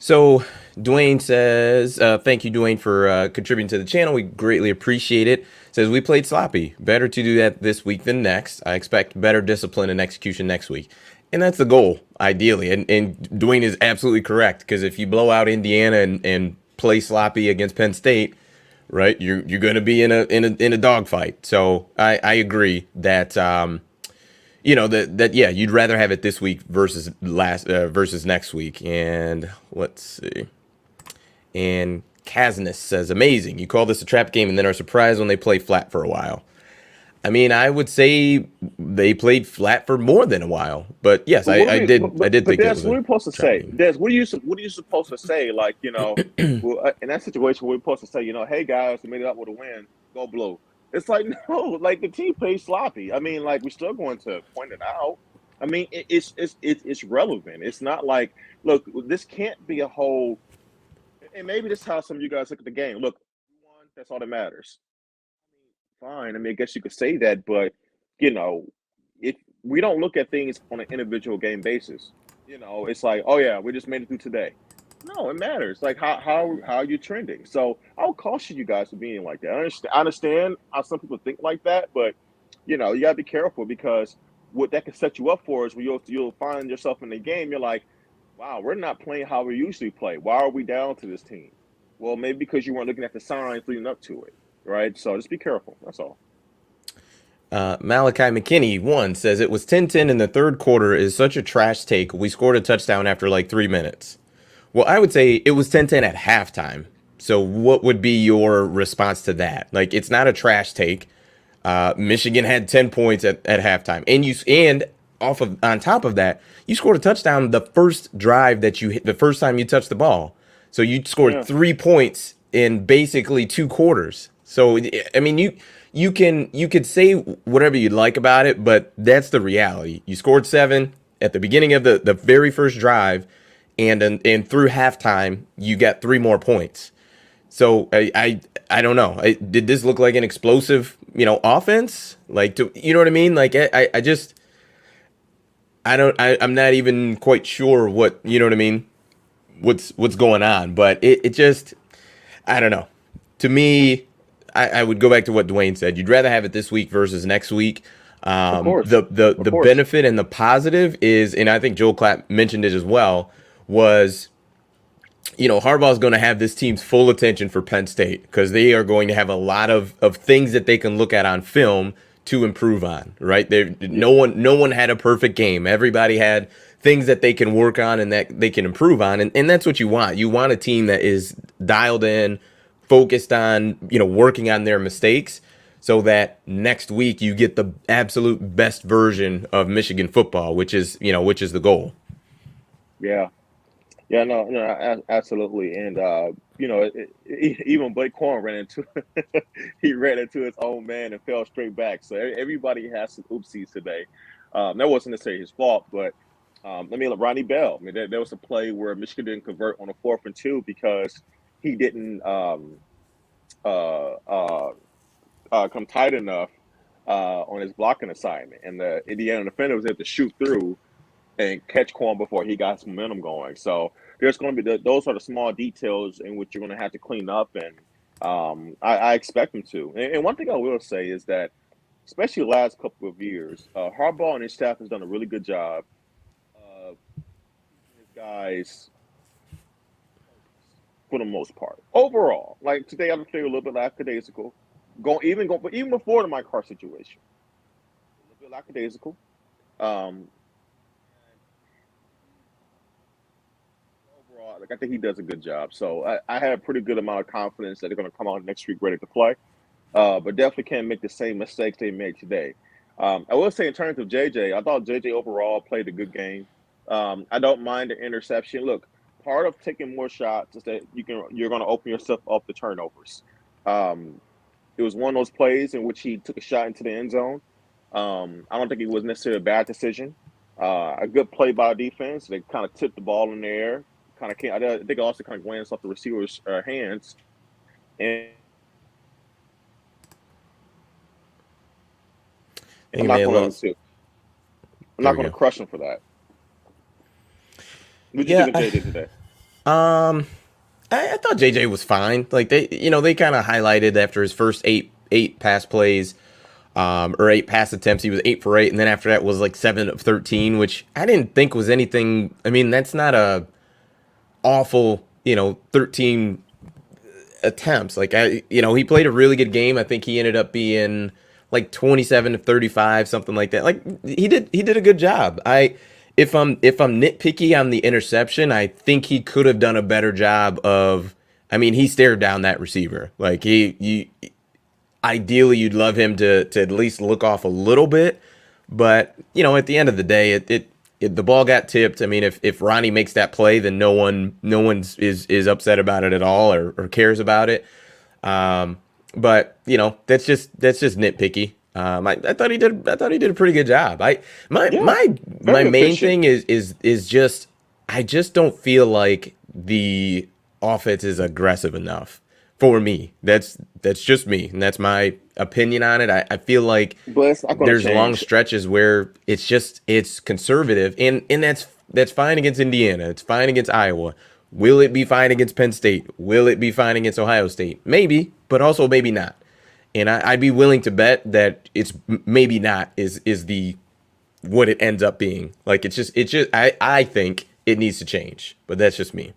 So Dwayne says, thank you, Dwayne, for contributing to the channel. We greatly appreciate it. Says we played sloppy. Better to do that this week than next. I expect better discipline and execution next week. And that's the goal, ideally. And Dwayne is absolutely correct, because if you blow out Indiana and play sloppy against Penn State, right, you're going to be in a dogfight. So I agree that that yeah, you'd rather have it this week versus next week. And let's see. And Kasness says, amazing. You call this a trap game and then are surprised when they play flat for a while. I mean, I would say they played flat for more than a while, but yes, But what do I we? did I did But think it Des, was what a are we supposed to trap say? game. Des, what are you supposed to say? Like, well, in that situation, we're supposed to say, hey guys, we made it up with a win. Go blue. It's like no, like the team plays sloppy. I mean, like we're still going to point it out. I mean, it's relevant. It's not like, look, this can't be a whole. And maybe this is how some of you guys look at the game. Look, we won. That's all that matters. Fine. I mean, I guess you could say that, but you know, if we don't look at things on an individual game basis, it's like, oh yeah, we just made it through today. No, it matters. Like how you're trending. So I'll caution you guys for being like that. I understand how some people think like that, but you gotta be careful because what that can set you up for is when you'll find yourself in the game. You're like, wow, we're not playing how we usually play. Why are we down to this team? Well, maybe because you weren't looking at the signs leading up to it, right? So just be careful. That's all. Malachi McKinney, one, says it was 10-10 in the third quarter is such a trash take. We scored a touchdown after like 3 minutes. Well, I would say it was 10-10 at halftime. So what would be your response to that? Like, it's not a trash take. Michigan had 10 points at halftime. And on top of that, you scored a touchdown the first drive that you hit, the first time you touched the ball. So you scored Yeah. 3 points in basically 2 quarters. So I mean, you could say whatever you'd like about it, but that's the reality. You scored 7 at the beginning of the very first drive, and through halftime you got 3 more points. So I don't know. Did this look like an explosive offense? Like, you know what I mean? Like I just I'm not even quite sure what, you know what I mean, what's going on. But it just, I don't know. To me, I would go back to what Dwayne said. You'd rather have it this week versus next week. Of course. Of The course. benefit and the positive is, and I think Joel Clapp mentioned it as well, was Harbaugh's going to have this team's full attention for Penn State, because they are going to have a lot of things that they can look at on film to improve on, right? There, Yeah. no one had a perfect game. Everybody had things that they can work on and that they can improve on. And that's what you want. You want a team that is dialed in, focused on, working on their mistakes, so that next week you get the absolute best version of Michigan football, which is the goal. Yeah. Yeah, no, no, absolutely. And even Blake Corn ran into he ran into his own man and fell straight back. So everybody has some oopsies today. That wasn't necessarily his fault, but I mean, like Ronnie Bell. I mean, there was a play where Michigan didn't convert on a 4th and 2 because he didn't uh, uh, come tight enough on his blocking assignment, and the Indiana defender was able to shoot through and catch Quan before he got some momentum going. So there's going to be those are the small details in which you're going to have to clean up, and I expect them to. And one thing I will say is that, especially the last couple of years, Harbaugh and his staff has done a really good job of keeping his guys for the most part. Overall, like today, I'm feeling a little bit lackadaisical. But even before the Mike Hart situation, a little bit lackadaisical. Um, Overall, like I think he does a good job. So I have a pretty good amount of confidence that they're going to come out next week ready to play. But definitely can't make the same mistakes they made today. I will say in terms of JJ, I thought JJ overall played a good game. I don't mind the interception. Look, part of taking more shots is that you're going to open yourself up to turnovers. Um, it was one of those plays in which he took a shot into the end zone. I don't think it was necessarily a bad decision. A good play by defense. They kind of tipped the ball in the air. Kind of came. I think it also kind of glanced off the receiver's hands. And I think I'm you may not have going lost. to. I'm There not we going to go. crush him for that. What did you Yeah, think of JJ today? Um, I thought JJ was fine. Like they kind of highlighted after his first eight pass plays, or eight pass attempts, he was 8 for 8, and then after that was like 7 of 13, which I didn't think was anything. I mean, that's not a awful, 13 attempts. Like he played a really good game. I think he ended up being like 27 of 35, something like that. Like he did a good job. If I'm nitpicky on the interception, I think he could have done a better job of. I mean, he stared down that receiver. Like ideally you'd love him to at least look off a little bit, but at the end of the day, the ball got tipped. I mean, if Ronnie makes that play, then no one's is upset about it at all, or cares about it. But that's just nitpicky. I thought he did a pretty good job. My Yeah, my my very main efficient. thing is just I just don't feel like the offense is aggressive enough for me. That's just me, and that's my opinion on it. I feel like But it's not going to there's long change. stretches where it's conservative, and that's fine against Indiana. It's fine against Iowa. Will it be fine against Penn State? Will it be fine against Ohio State? Maybe, but also maybe not. And I'd be willing to bet that it's maybe not is the what it ends up being. Like it's just I think it needs to change, but that's just me.